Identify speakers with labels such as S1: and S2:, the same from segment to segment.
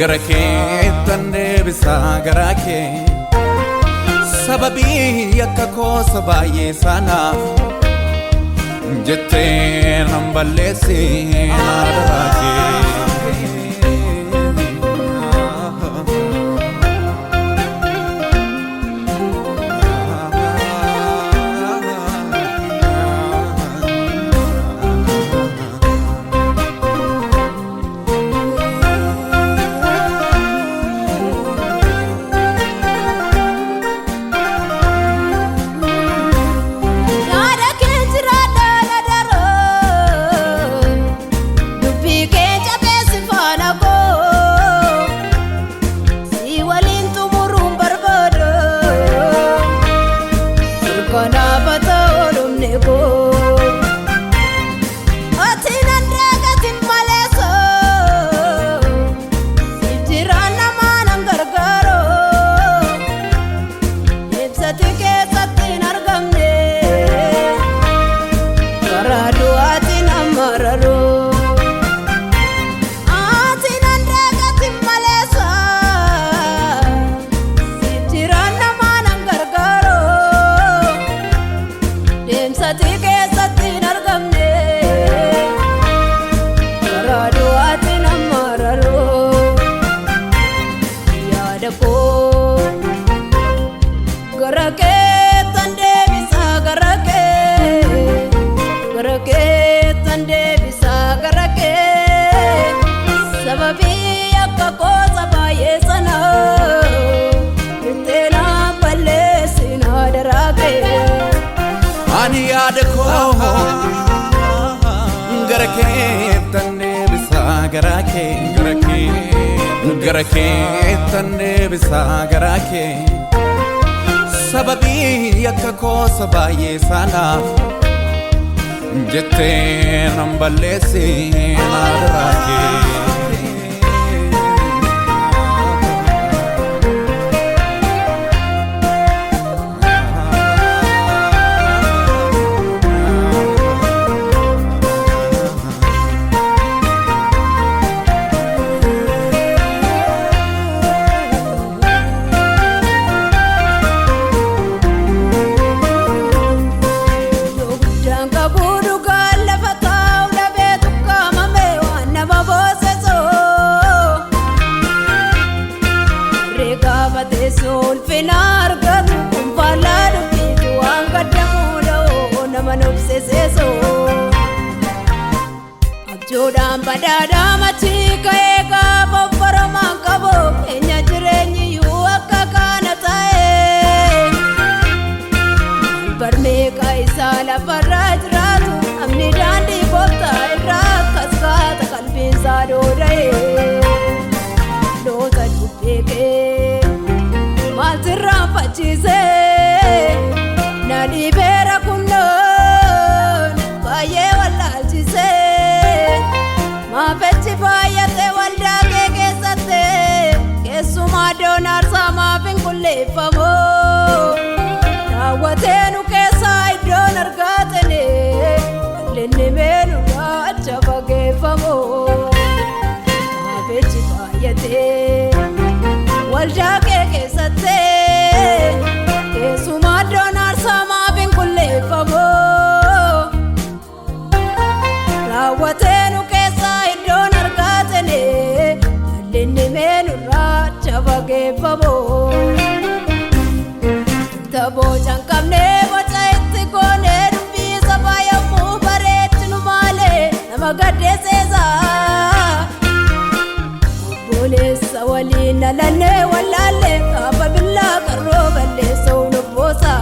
S1: Garake tande bisa garake sababi yakka ko sabaye sana jette nambalesi nadarake Garake tande bisa garake sababi yakka ko sabaye sana jette nambalesi nadarake
S2: Jodan badada mati kaega boforo mankabo enya jirenyi yu akakana tae barme kaisa la faraj ratu amni dandi bofta ira kaskata kalbin sado dae doza dupeke matira pachise nadi bera kunnon baye wala chise ma fechi fayate walda ke kesate kesuma donar sama pingulle famo rawatenu kesa donar gatene lenne menu acha bage famo ma fechi fayate walda ke kesate kesuma donar sama pingulle famo rawatenu lenne menu gurraacha fageeffamuu taboocan qabnee boca itti goonee dubbii sabaa yommuu bareechinu maalee nama gaddeesseesa obboleessa waliin nalannee wallaallee gaafa billaa qarroo balleessa ulubboosa.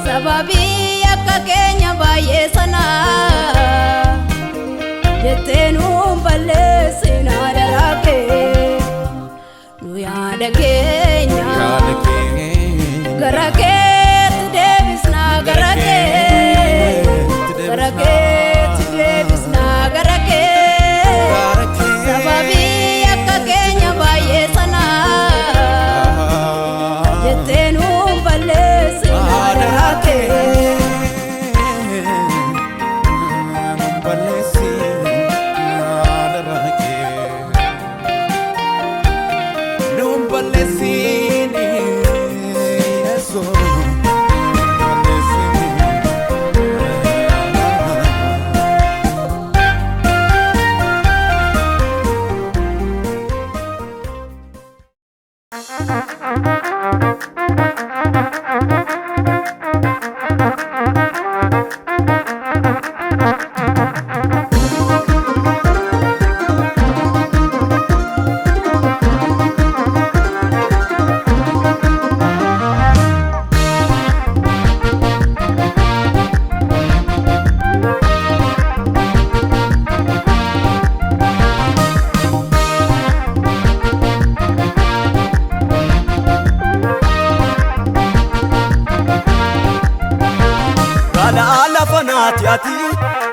S2: Sababii akka keenya baay'ee sanaa jettee nuun balleessinaa daraakee nu yaada keenya gara keetti deebisnaa gara keetti deebisnaa gara kee sababii akka keenya baay'ee sanaa jettee nuun balleessinaa daraakee.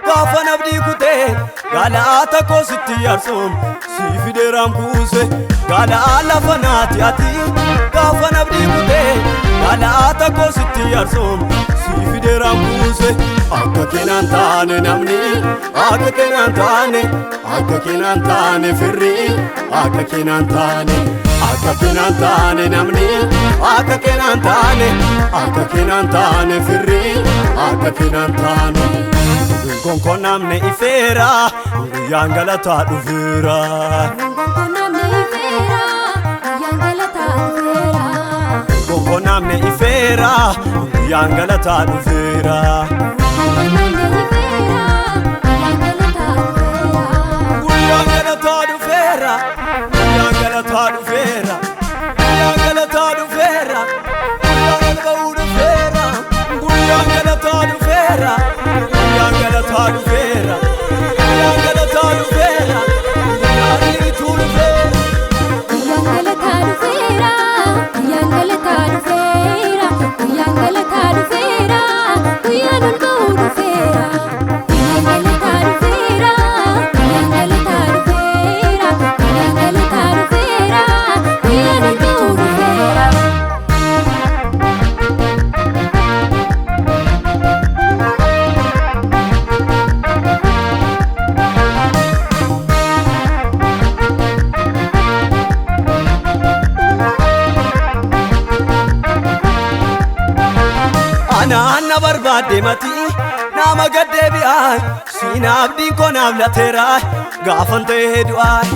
S2: Gaafa nabdii kutee gaalaa takko sitti yaarsoom si fideeraan kuuse gaalaa lafa naati ati gaafa nabdii kutee gaalaa takko sitti yaarsoom si fideeraan kuuse akka keenan taane namni akka keenan taane akka keenan taane firri akka keenan taane akka keenan taane namni akka keenan taane firri akka keenan taane. Gonko namne ifeera guyyaan galataa dhufeera. Gonko namne ifeera guyyaan galataa dhufeera. Guyyaan galataa dhufeera. Guyyaan galataa dhufeera. Guyyaan galataa dhufeera. Guyyaan ba'uu dhufeera. Guyyaan galataa dhufeera. Guyyaan galataa dhufeera. Guyyaan galataa dhufeera. Guyyaan dhufeera. Guyyaan galataa dhufeera. Guyyaan galataa dhufeera. Guyyaan galataa dhufeera. Guyyaan ba'uu dhufeera. Guyyaan galataa dhufeera. Guyyaan galataa dhufeera. Guyyaan galataa dhufeera. Guyyaan ba'uu dhufeera. Anna barbaade mati nama gadde bi'ay sina abdi konaaf lateeraa gaafan ta'ee du'ay.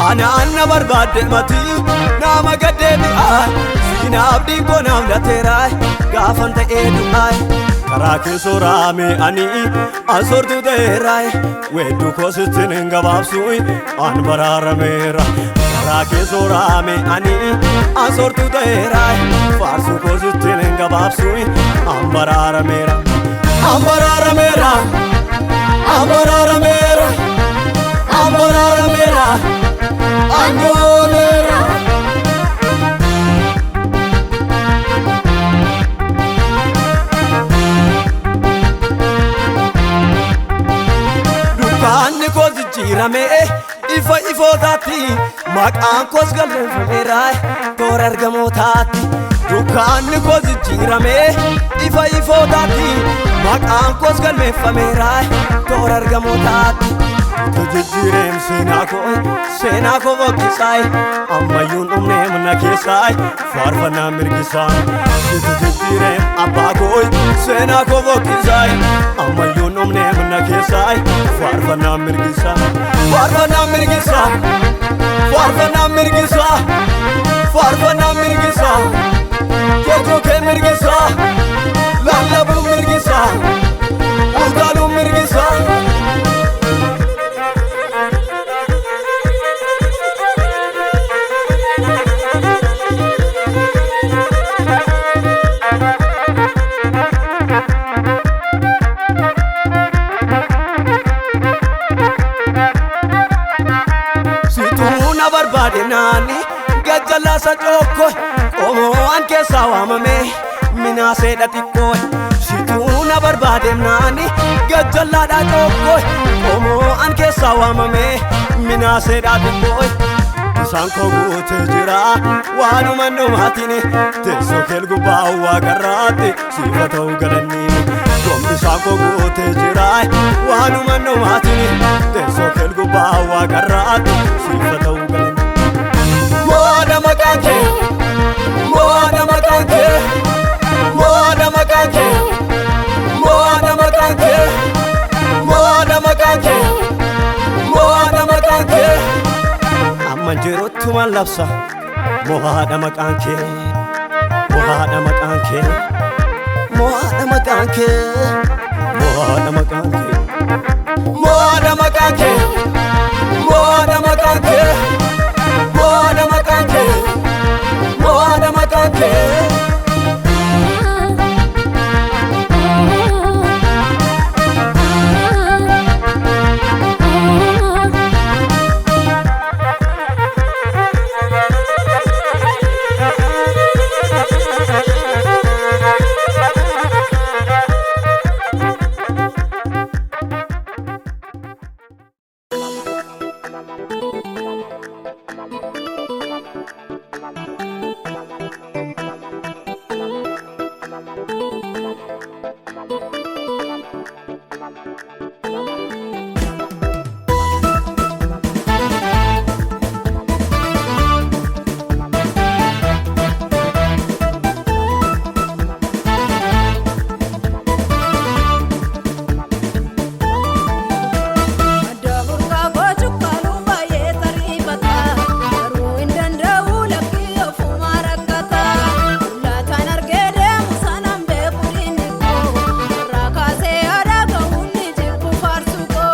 S2: Anna barbaade mati nama gadde bi'ay sina abdi konaaf lateeraa gaafan ta'ee du'ay. Karaa keessoo raame ani asortu ta'eeraa weeddu koosittiin gabaabsuun an baraarameera. Raake zoorame ani asortu ta'eeraa faarsu koosittiin hin gabaabsui ambaraarameera ambaraarameera ambaraarameera ambaraarameera angooleera. Dukkaanni koos jijjiirame ifa ifootaatti maqaan koos galmeeffameera toora ergamootaatti. Dukkaanni koos jijjiirame ifa ifootaatti maqaan koos galmeeffameera toora ergamootaatti. Jijjiireem seenaa koo bokkisaay ammayyuun dhumnee mana keessaay faarfannaa mirgisaay. Jijjiireem abbaa koo seenaa koo bokkisaay ammayyuun dhumnee mana keessaay faarfannaa mirgisaay. Faarfannaa mirgisaay faarfannaa mirgisaay faarfannaa mirgisaay jechuu kee mirgisaay lallabuu mirgisaay utaaluu mirgisaay. Nani gajjalla sa chokko qomoo an keessaa waamame minaaseedha xiqqoo situuna barbaade naani gajjallaadha chokko qomoo an keessaa waamame minaaseedha xiqqoo. Isaan koo guutee jira waanuma dhumaatiin teessoo kee gubbaa waaqarraatti siifa ta'uu galanni. Isaan koo guutee jira waanuma dhumaatiin teessoo kee gubbaa waaqarraatti siifa ta'uu galanni. Moana makanke, moana makanke, moana makanke, moana makanke, moana makanke, moana makanke. Amma jirutti man labsa moana makanke, moana makanke, moana makanke, moana makanke, moana makanke, moana makanke. Moana makanke, moana makanke.
S3: Rakase ada kau ni jibu farsu ko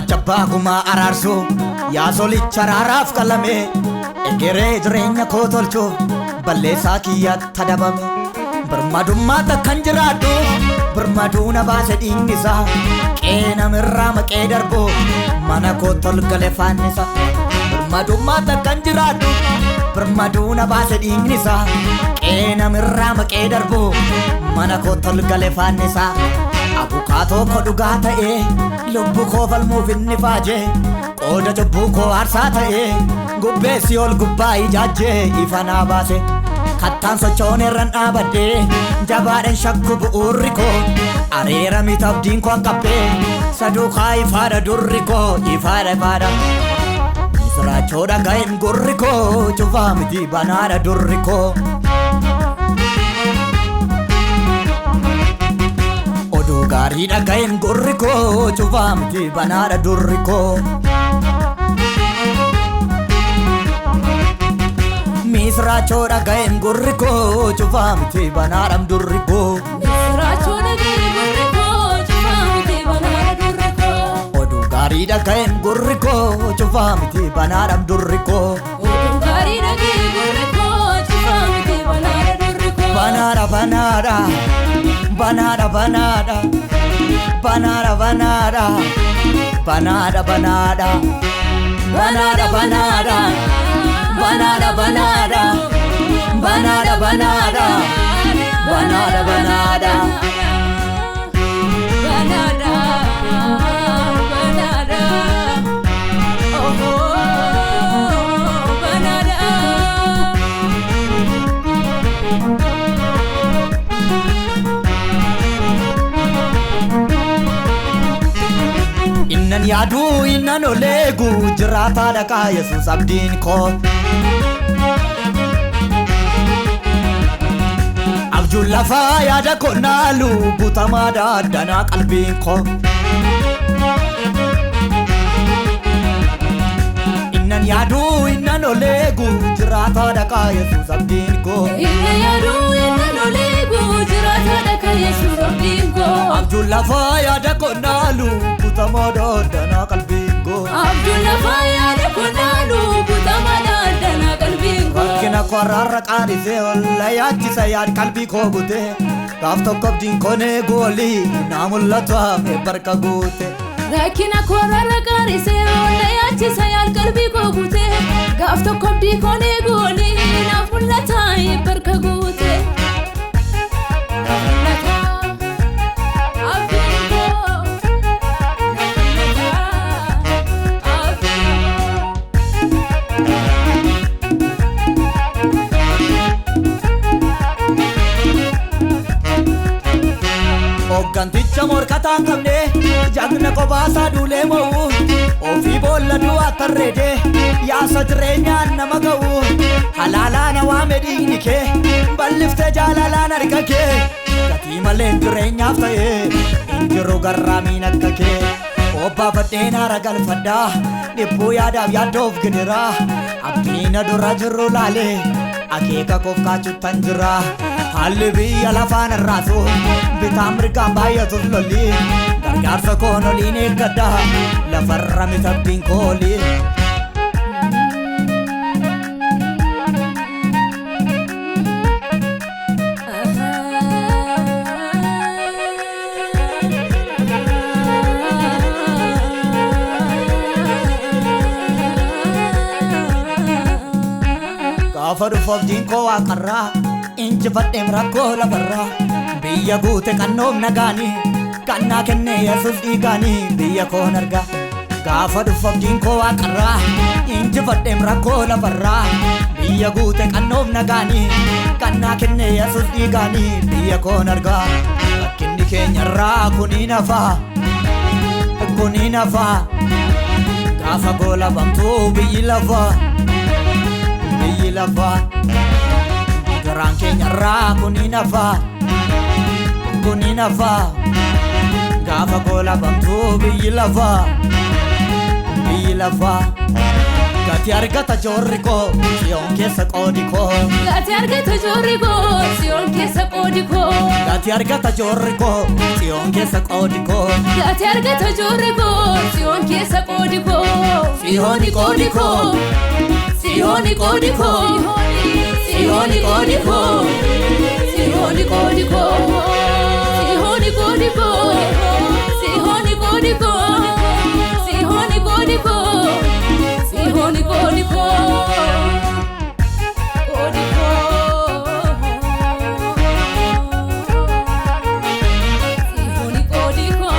S3: Gumaachabbaa araarsu yaa solicha raaraaf qalame egeree jireenya koo tolchuuf balleessaa kiyyaatti dabame birmadummaa takkan jiraadhu birmaduu na baase dhiignisa qeenamirraa maqee darbu mana koo tolgale faannisa birmadummaa takkan jiraadhu birmaduu na baase dhiignisa qeenamirraa maqee darbu mana koo tolgale faannisa abukaatoo koo dhugaa ta'ee lubbu koo falmuuf inni faajee qooda cubbuu koo aarsaa ta'ee gubbeessi ol gubbaa ijaajjee ifa naa baase kattaan sochoon irran dhaabadhee jabaadhan shakku bu'uurri koo areera miti abdiin koo hanqabbee saduukaa ifaadha durri koo ifaadha misiraachoo dhaga'een gurri koo cufaa miti banaadha durri koo oduu gaarii dhaga'een gurri koo cufaa miti banaadha durri koo misiraachoo dhaga'een gurri koo cufaa miti banaadha durri koo
S4: misiraachoo dhaga'een gurri koo cufaa miti banaadha durri koo
S3: oduu gaarii dhaga'een gurri koo cufaa miti banaadha durri koo
S4: oduu gaarii dhaga'een gurri koo cufaa miti banaadha durri koo
S3: banaadha banaadha banaadha banaadha banaadha banaadha banaadha banaadha banaadha banaadha banaadha banaadha banaadha banaadha banaadha banaadha
S4: banaadha banaadha oh banaadha
S3: innan yaadu innan oleegu jiraataa dhaqaa Yesuus abdiin koo abjuun lafaa yaada koo naalu butamaa daaddanaa qalbiin koo innan yaadu innan oleegu jiraataa dhaqaa Yesuus abdiin koo
S4: innan yaadu innan oleegu jiraataa dhaqaa Yesuus abdiin koo
S3: abjuun lafaa yaada koo naalu butamaa daaddanaa qalbiin koo
S4: abjuun lafaa yaada koo naalu butamaa daaddanaa qalbiin koo
S3: rakkina koo arraarra qaadhisee olla yaachisa yaad qalbii koo bute gaaf tokko abdiin koo neegu olii naa mul'atu hame barka guute
S4: rakkina koo arraarra qaadhisee olla yaachisa yaad qalbii koo bute gaaf tokko abdiin koo neegu olii naa mul'atu hame barka guute
S3: Ganticha morkataan qabne jagna qobaasaa duulee mo'u ofii boolla du'aa tarreede yaasa jireenyaan nama ga'u halaalaa na waame dhiigni kee balliftee jaalalaan harka kee gatii malee jireenyaaf ta'ee injiru garraamiin akka kee obbaafadheen haara galfadhaa dhibbuu yaadaaf yaaddoof gidiraa abdiina dura jirru laalee akeeka koof kaachuttan jira haalli biyya lafaan irraasu bitaa mirgaan baay'atuuf lolli gargaarsa koon oliin eeggadha lafarra mitabbiin koolii gaafa dhufu abdiin koo waaqarraa injifadheem rakkoo lafarraa biyya guute kannoof nagaanii kannaa kenne Yesuus dhiigaanii biyya koon arga gaafa dhufu abdiin koo waaqarraa injifadheem rakkoo lafarraa biyya guute kannoof nagaanii kannaa kenne Yesuus dhiigaanii biyya koon arga rakkinni keenyarraa kuniin hafaa gaafa goolabamtuu biyyi lafaa garaan keenyarraa kuniin hafaa gaafa goolabamtuu biyyi lafaa Gati argata jorri koo siyoon keessa qoodi koo.
S4: Gati argata jorri koo siyoon keessa qoodi koo.
S3: Gati argata jorri koo siyoon keessa qoodi koo.
S4: Gati argata jorri koo siyoon keessa qoodi koo.
S3: Siyooni qoodi koo.
S4: Siyooni qoodi koo. Siyooni qoodi koo. Siyooni qoodi koo. Siyooni qoodi koo. Siyooni qoodi koo. Siyooni qoodi koo. Siyooni qoodi koo. Qoodi koo. Siyooni qoodi koo.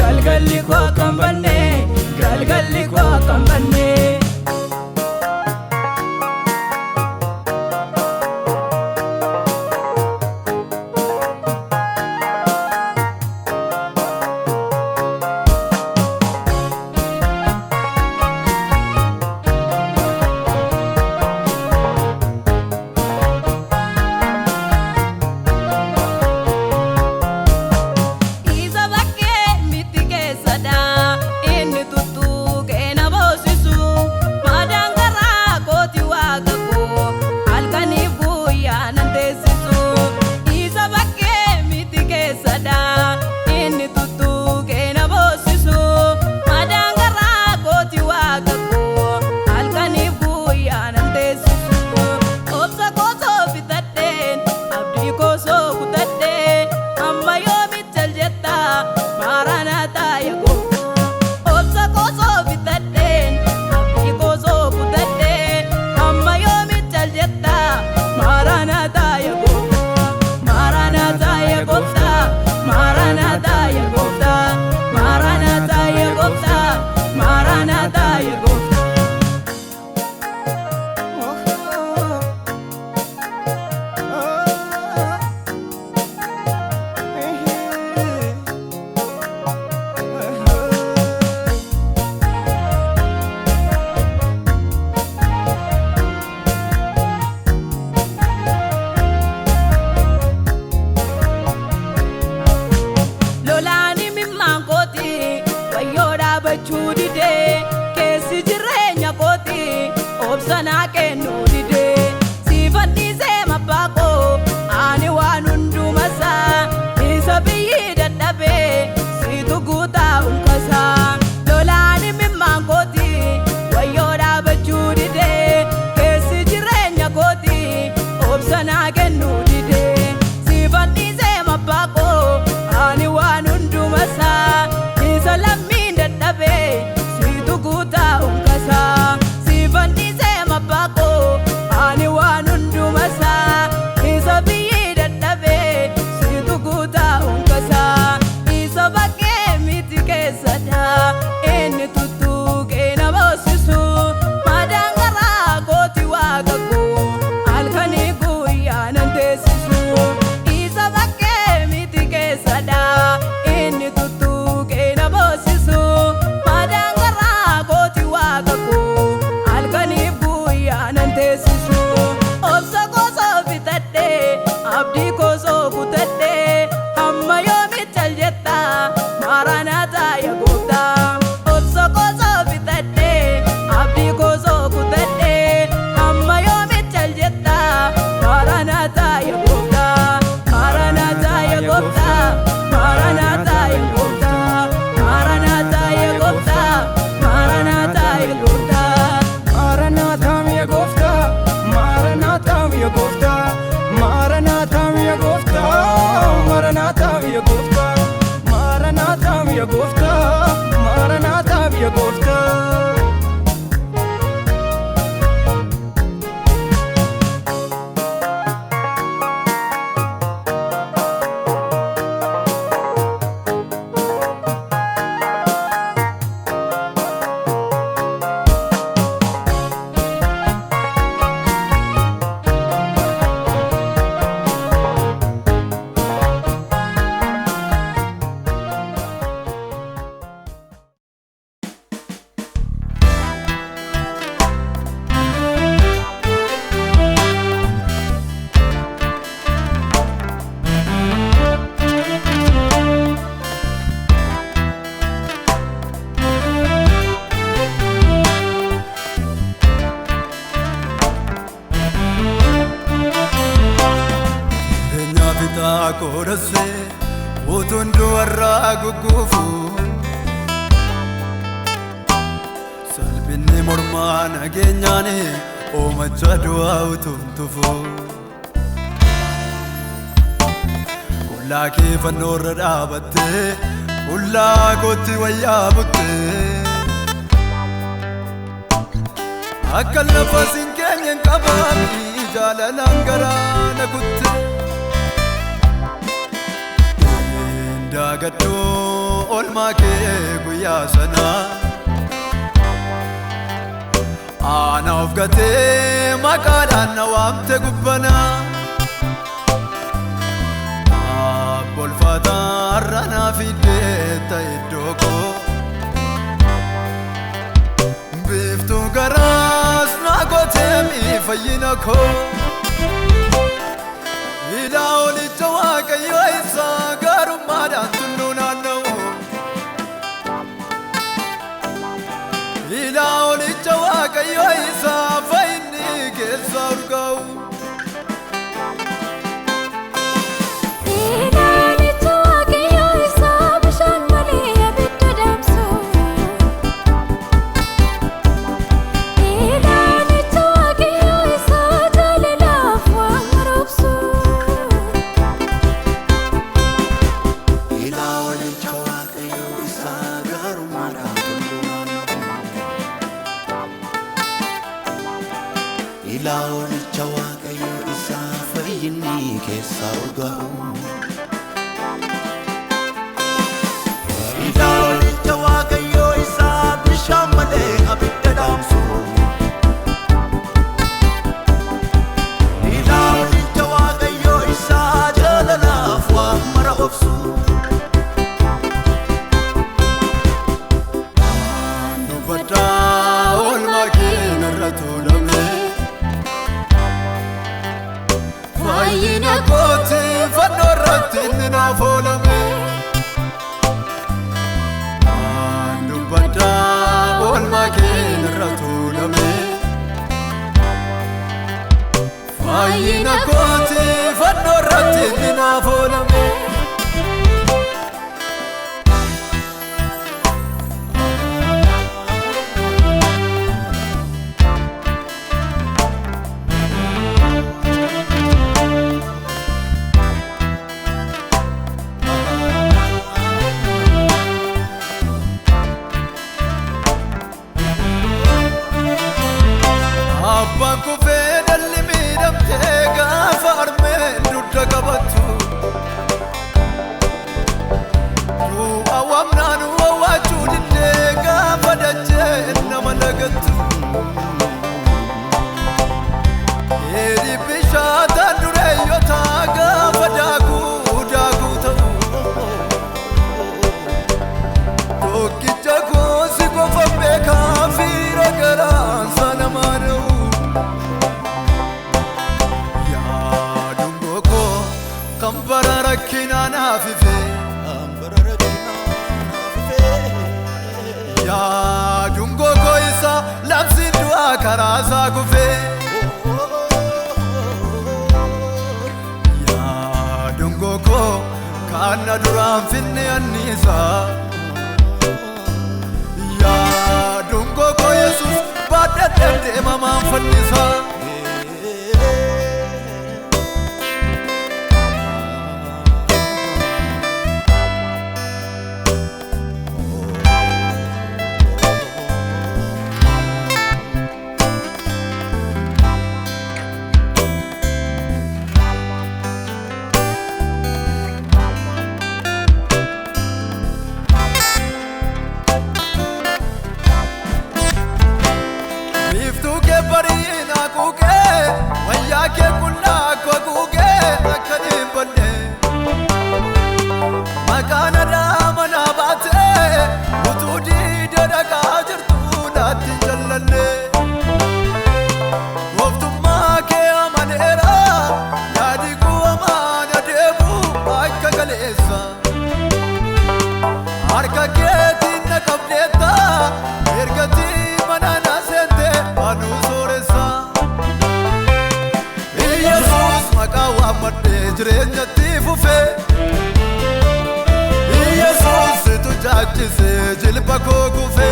S2: Galgalli koo kan banne, galgalli koo kan banne.
S4: Isa bakkee miti keessa daa inni tuttuu keena boosisu.
S5: kodase utundu warra gugufu salbinni morma nageenyaani oomacha du'aa utuntufu ullaa kee fannoorra dhaabatte ullaa kootti wayyaa butte akka lafa sin keenyen qabaami jaalalaan garaana kutte daagaddu olmaa kee guyyaa sanaa Anaaf gatee maqaadhaan na waamte gubbanaa Abbolfataa har'a naa fiddee ta'e iddoo koo Biiftuu garaas naa gootee fayyina koo Ilaa olicha Waaqayyoo isaa gaarummaadhaan tulluu naanna'u Ilaa olicha Waaqayyoo isaa fayyinni keessa urgaa'u
S6: Ilaolicha Waaqayyoo isaa fayyinni keessa urgaa'u Ilaolicha Waaqayyoo isaa bishaan malee abidda dhaamsu Ilaolicha Waaqayyoo isaa jaalalaaf waan mara obsu
S5: Dubbataa oolmaa kee narra tuulame Fayyina kooti fannoo irratti inni naaf oolame Dubbataa oolmaa kee narra tuulame Fayyina kooti fannoo irratti inni naaf oolame Abbaan kufee dhalli miidhamtee gaafa armeen dugda qabattu Du'a waamnaan wawwaachuu diddee gaafa dachee nama lagattu Eedhi bishaataan dureeyyotaa gaafa daakuu ta'u Tokkicha koosi qofa beekaa fiira garaan sana maada'u Kambara rakkina naafife Yaa dungoo isa labsi du'aa karaa isaa kufe Yaa dungoo kaana duraan finne anniisaa Yaa dungoo Yesuus baadhadhee deemamaan fannisaa Wayyaa kee kullaa akka guugee akka dhiibbanne Maqaan aadaa manaa baatee utuu diida dhaqaa jirtu naatti hin jallanne Gooftummaa kee amaneera yaadi kuwamaan adeemu akka galeessa Harka keetiin na qabdeetta ergatii mana na seente anuu sooressa Yesuus maqaa waammadhee jireenyatti fufe hambise jilba koo kufe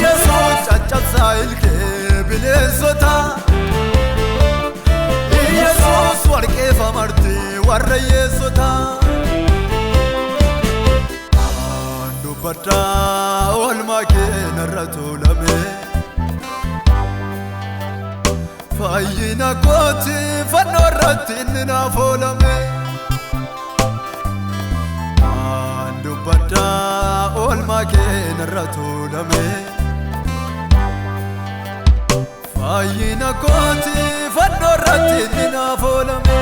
S5: Yesuus caccabsaa ilkee bineensota Yesuus warqeefa martii warra hiyyeessota Dubbadhaa oolmaa kee narra tuulame Fayyina kooti fannoo irratti inni naaf oolame Dubbadhaa oolmaa kee narra tuulame Fayyina kooti fannoo irratti inni naaf oolame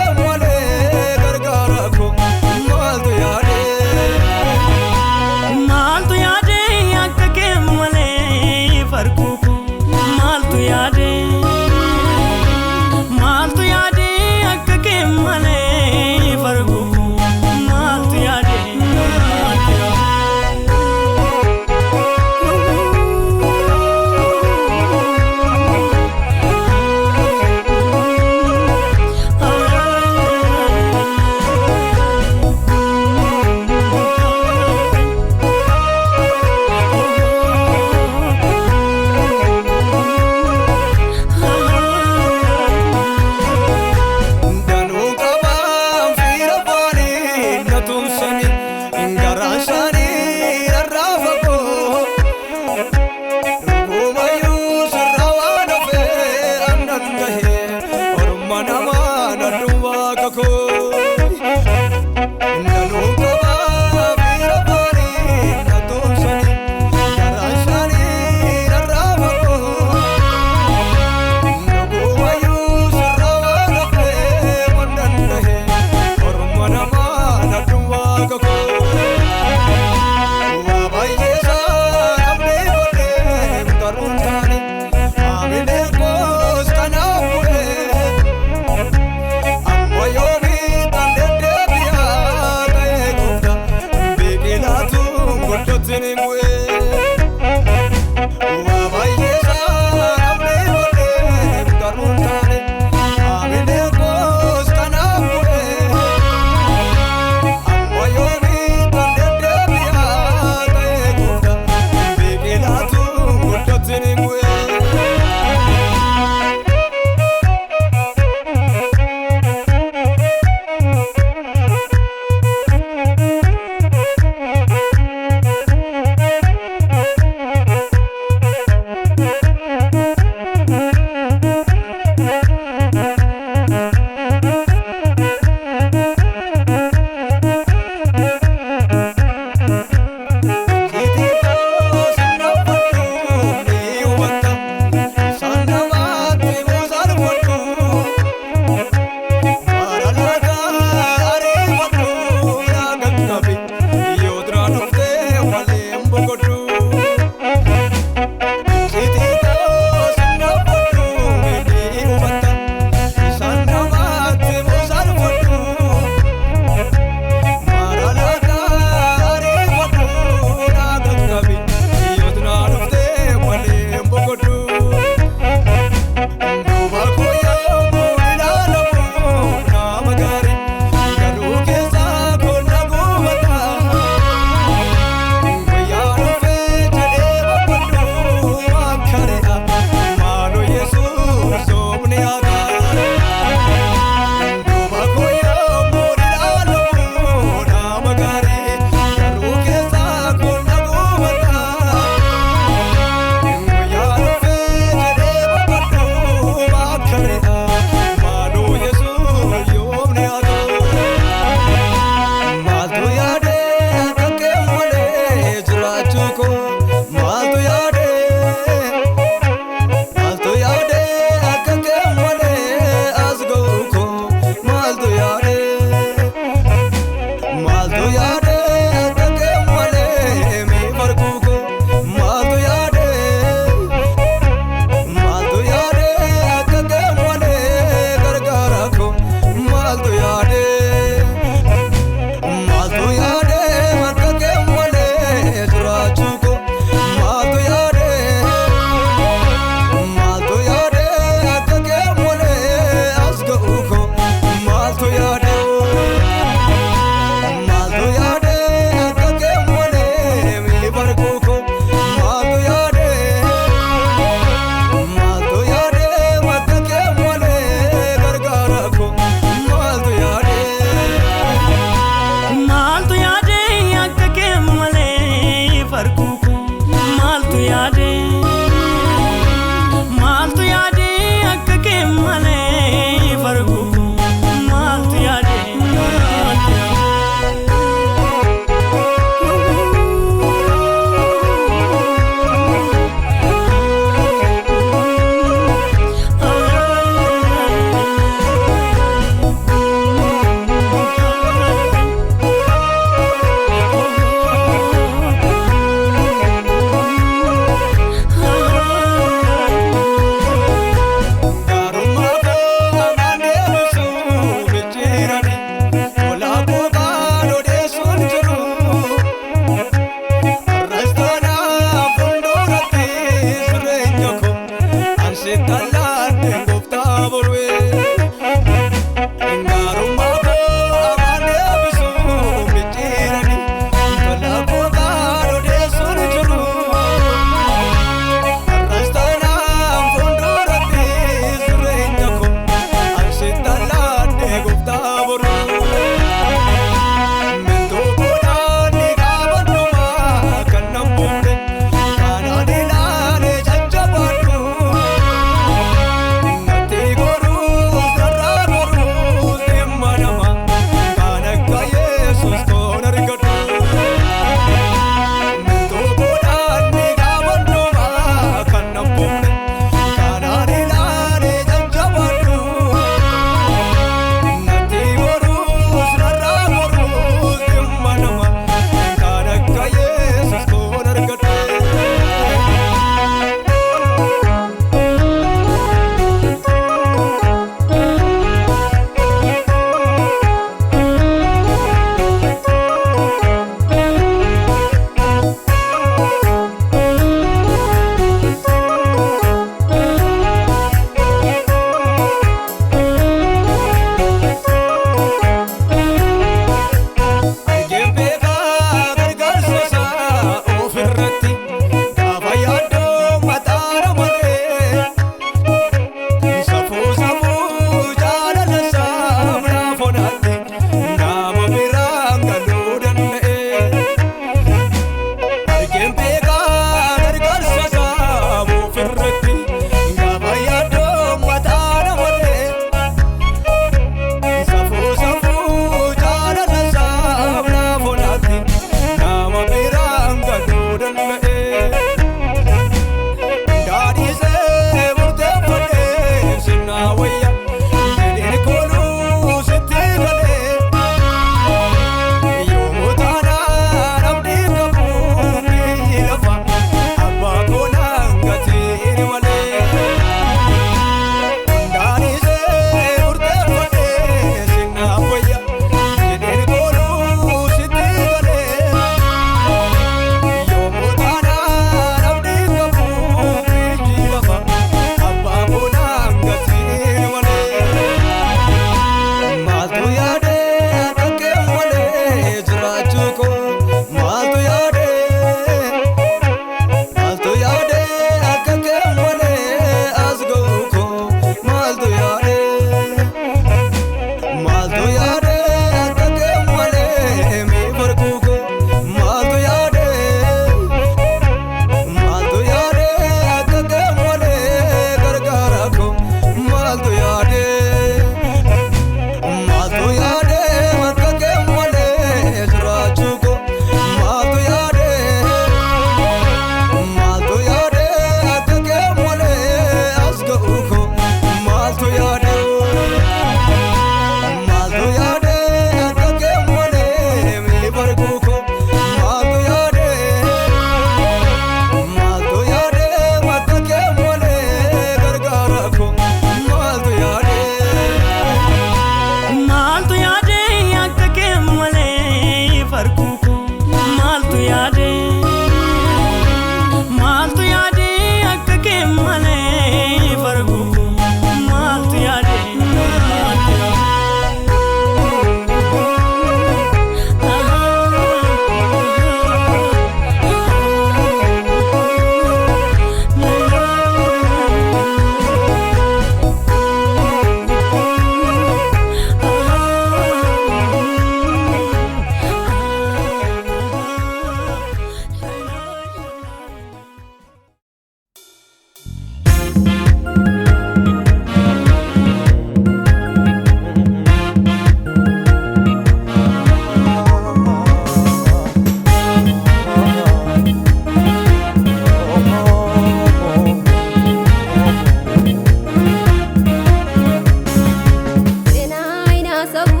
S4: sabu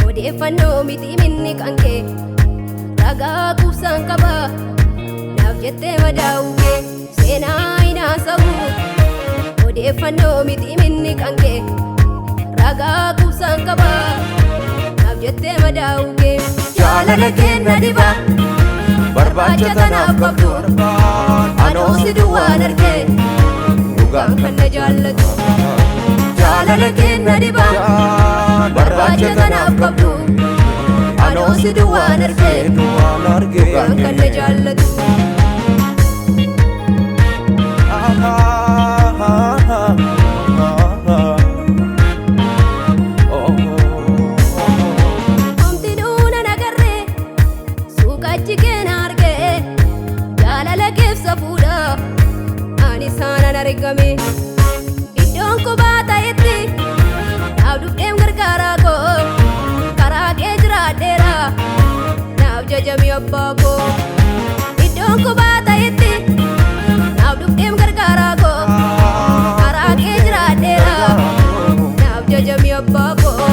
S4: odeeffannoo miti minni kanke ragaa kuusan qaba naaf jettee madaa'uke seenaa ina sabu odeeffannoo miti minni kanke ragaa kuusan qaba naaf jettee madaa'uke jaalala kenna diba barbaacha tanaaf qabdu anoo si duwwaan argee dhugaan kan na jaallatu jaalala kenna diba barbaacha tanaaf qabdu anoo si duwwaan argee dhugaan kan na jaallatu iddoon ko baatayetti naaf dhufeem gargaaraa koo karaa kee jiraadheera naaf jajami abbaa koo iddoon ko baatayetti naaf dhufeem gargaaraa koo karaa kee jiraadheera naaf jajami abbaa koo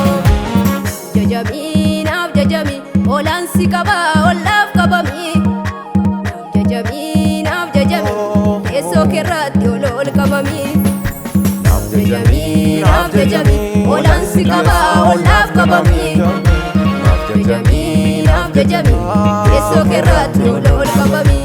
S4: jajami naaf jajami olaansi qaba olaaf qabami naaf jajami naaf jajami teessoo keerratti ol qabami naaf jajami olaansi qaba olaaf qabami naaf jajami teessoo keerratti ol qabami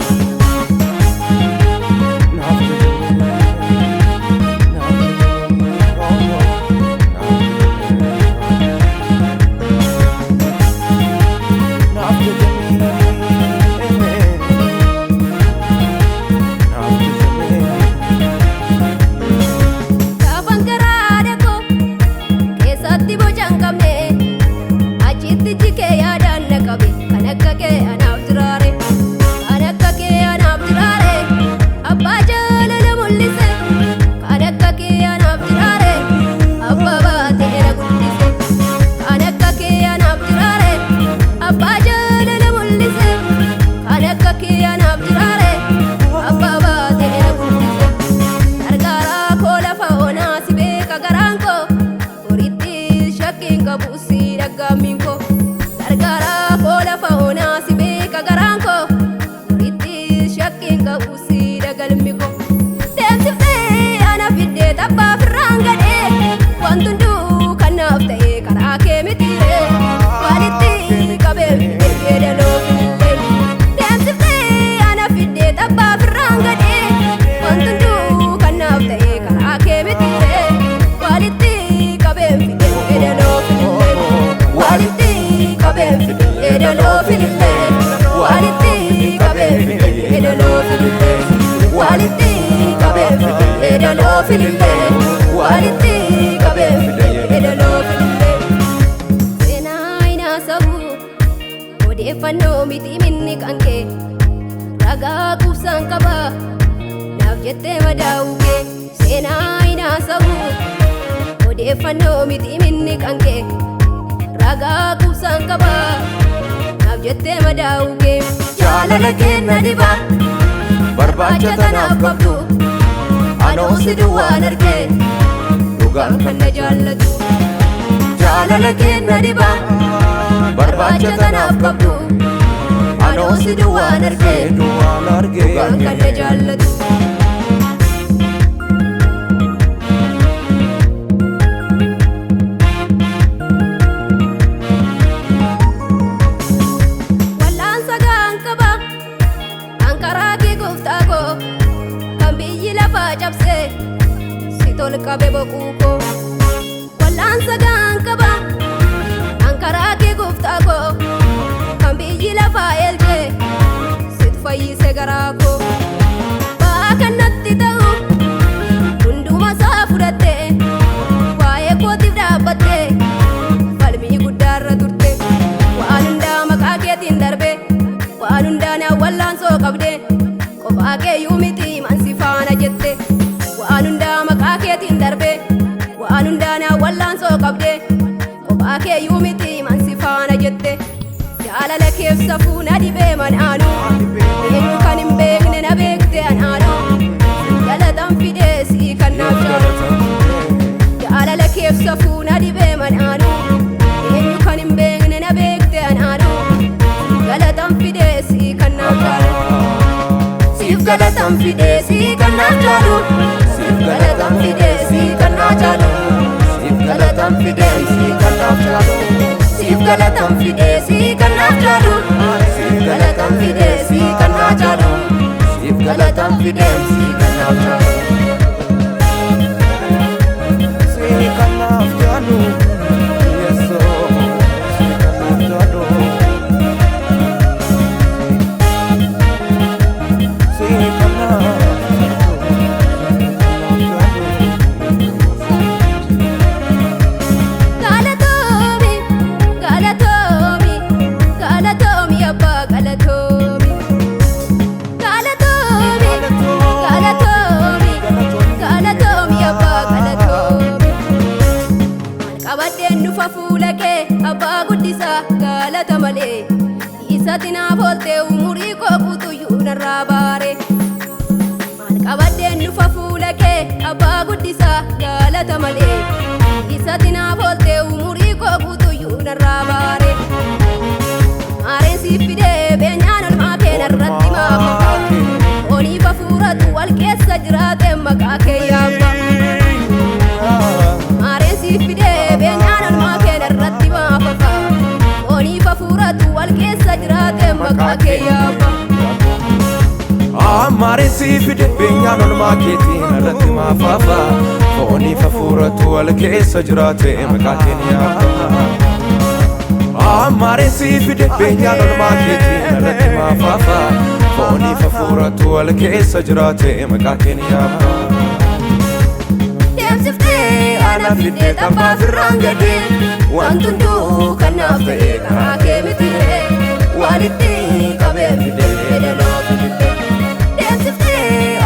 S4: odeeffannoo miti minni kanke ragaa kuusan qaba naaf jettee madaa'uke seenaa ina sabu odeeffannoo miti minni kanke ragaa kuusan qaba naaf jettee madaa'uke jaalala kenna diba barbaacha tanaaf qabdu anoo si duwwaan argee dhugaan kan na jaallatu jaalala kenna diba barbaacha tanaaf qabdu anoo si duwwaan argee dhugaan kan na jaallatu wallaansa gaan qaba kan karaa kee gooftaa koo kan biyyi lafaa cabsee si tol qabe boquu koo wallaansa gaan qaba karaa kee gooftaa koo kan biyyi lafaa eelchee sit fayyise garaa koo ba'aa kanatti ta'u hunduma isaa fudhatte waa'ee kootiif dhaabbatte falmii guddaarra turte waan hundaa maqaa keetiin darbe waan hundaan wallaansoo qabde qophaa keeyyuu miti mansi faana jette waan hundaa maqaa keetiin darbe waan hundaan wallaansoo qabde keeyyuu miti mansi faana jette jaalala keef safuu na dhibee manaanu eenyu kan hin beekne na beekte anaanu galatan fidee sii kan naaf jaalatu jaalala keef safuu na dhibee manaanu galatam fidesi kanna jalu sif galatam fidesi kanna jalu sif galatam fidesi kanna jalu sif galatam fidesi kanna jalu sif galatam fidesi kanna jalu sif galatam fidesi kanna jalu
S5: Si kanaf jalu Yeso Si kanaf jalu Si kanaf
S4: galatomi galatomi galatomi abba galatomi galatomi galatomi galatomi abba galatomi qabadden nufa fuulake abba guddisa galata male isatina bolte umuri ko butuyu narabare qabadden nufa fuulake abba guddisa galata male isatina bolte umuri ko butuyu narabare are sifide benyanal ma kenarratti ma oni bafuratu wal kessa jirate makake yabba are sifide benyanal ma kenarratti ma fafa oni bafuratu wal kessa jirate makake yabba
S5: Amare si fide benyaan olmaa keetiin irratti maafafa foonii fafuuratu wal keessa jiraate maqaa keenya Amare si fide benyaan olmaa keetiin irratti maafafa foonii fafuuratu wal keessa jiraate maqaa keenya
S4: deemsifte ana fide tabbaa firraan gade wantundu kanaaf ta'e karaa kee mitire walitti qabee fide fedaloo fide deemsifte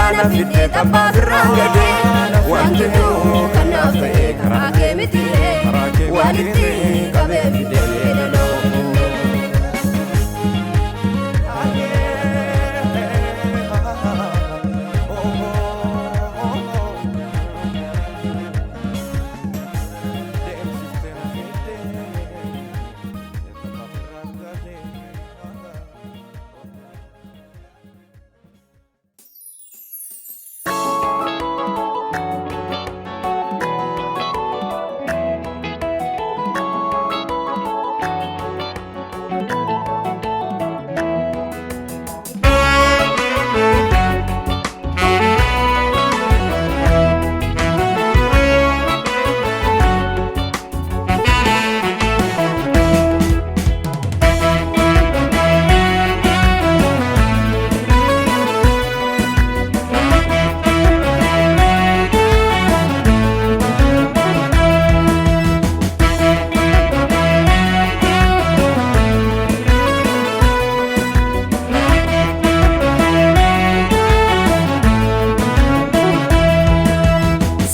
S4: ana fide tabbaa firraan gade wantundu kanaaf ta'e karaa kee mitire walitti qabee fide fedaloo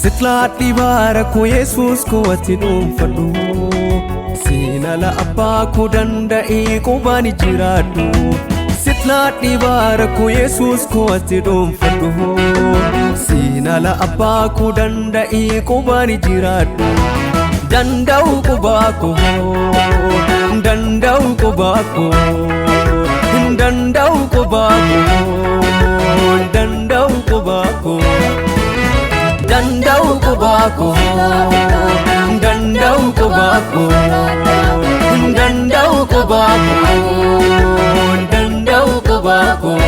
S5: Sitlaadhi baara koo Yesuus koo ati dhuunfadhu Siinala abbaa koo danda'ee qubaan jiraadhu Sitlaadhi baara koo Yesuus koo ati dhuunfadhu Siinala abbaa koo danda'ee qubaan jiraadhu Danda'u qubaa koo Danda'u qubaa koo Danda'u qubaa koo Danda'u qubaa koo Danda'u qubaa koo Danda'u qubaa koo Danda'u qubaa koo Danda'u qubaa koo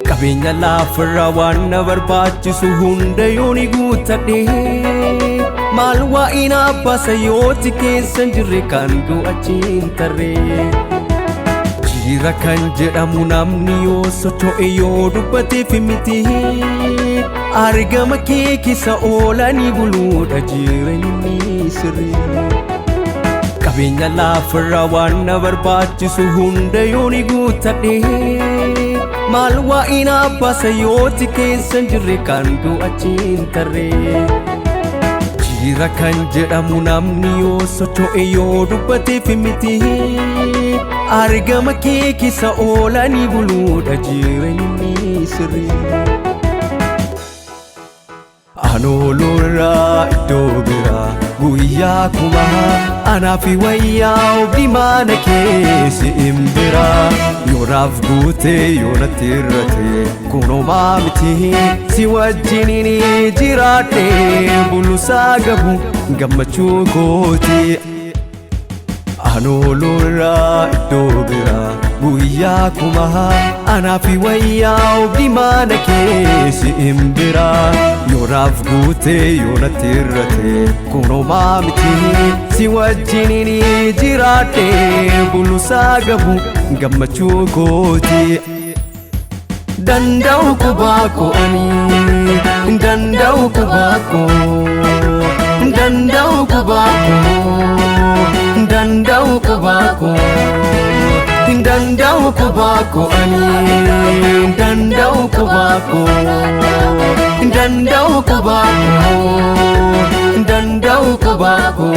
S5: Qabeenya lafarraa waan na barbaachisu hunda yooni guutadhe maal waa'ina abbaa yooti keessan jirre kan du'achiin tarree jira kan jedhamu namni yoo socho'e yoo dubbateef miti argama kee keessa oolanii buluudha jireenyi sirrii qabeenya lafarraa waan na barbaachisu hunda yooni guutadhe maal waa'ina abbaa yooti keessan jirre kan du'achiin tarree jira kan jedhamu namni yoo socho'e yoo dubbateef miti argama kee keessa oolanii buluudha jireenyi sirrii anoolurraa iddoo biraa guyyaa kuma anaafi wayyaa obdi maana keessa imbiraa yoonaaf guutee yoonatti irrate kunumaa miti si wajjiniin jiraadhee bulusaa gabu gammachuu kooti anoolurraa iddoo biraa guyyaa kuma anaafi wayyaa obdi maana keessa imbiraa yoonaaf guutee yoonatti irrate kunumaa miti si wajjiniin jiraadhee bulusaa gabu gammachuu kooti danda'u qubaako ani danda'u qubaako danda'u qubaako danda'u qubaako danda'u qubaako ani danda'u qubaako danda'u qubaako danda'u qubaako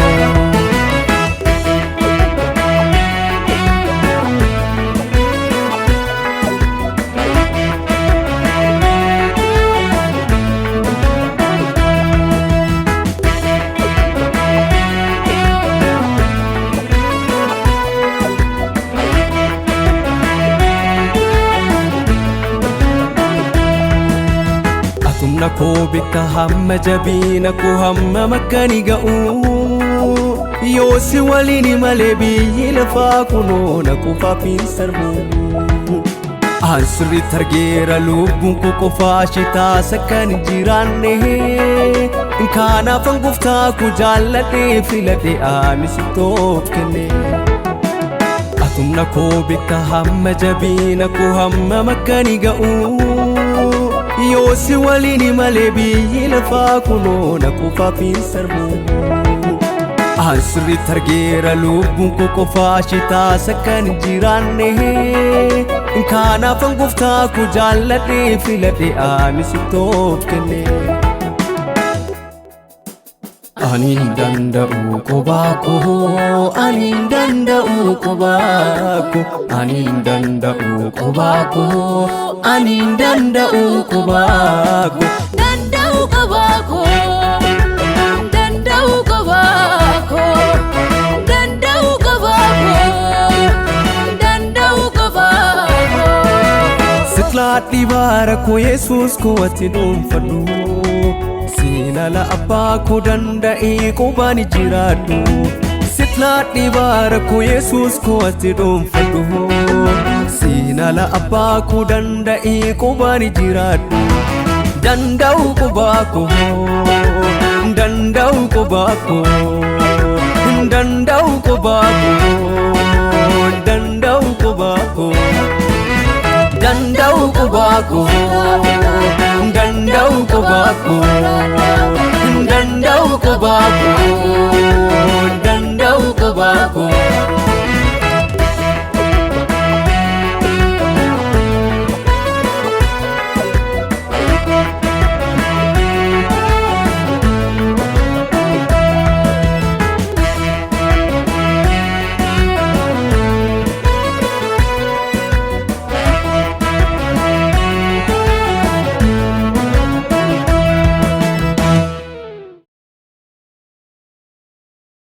S5: Atumna koo bikka hamma jabiina koo hamma makkani ga'u yoo si waliin malee biyyi lafaa kunoona qofaafin sarbu an sirriitti argeera lubbuun koo qofaa shitaasa kan jiraanne kanaafan gooftaa koo jaalladhee filadhee ani sittoof kenne atumna koo bikka hamma jabiina koo hamma makkani ga'u yoo si waliin malee biyyi lafaa kunoona qofaafin sarbu an sirriitti argeera lubbuun koo qofaa shitaasa kan jiraanne kanaafan gooftaa koo jaalladhee filadhee ani sittoof kenne anin danda'u qubaako anin danda'u qubaako anin danda'u qubaako anin danda'u qubaako
S4: danda'u qubaako danda'u qubaako danda'u qubaako danda'u qubaako
S5: sitlaadhi baara koo yesuus koo ati dhuunfadhu siinala abbaa koo danda'ee qubaan jiraadhu sitlaadhi baara koo yesuus koo ati dhuunfadhu siinala abbaa koo danda'ee qubaan jiraadhu danda'u qubaako danda'u qubaako danda'u qubaako danda'u qubaako danda'u qubaako danda'u qubaako danda'u qubaako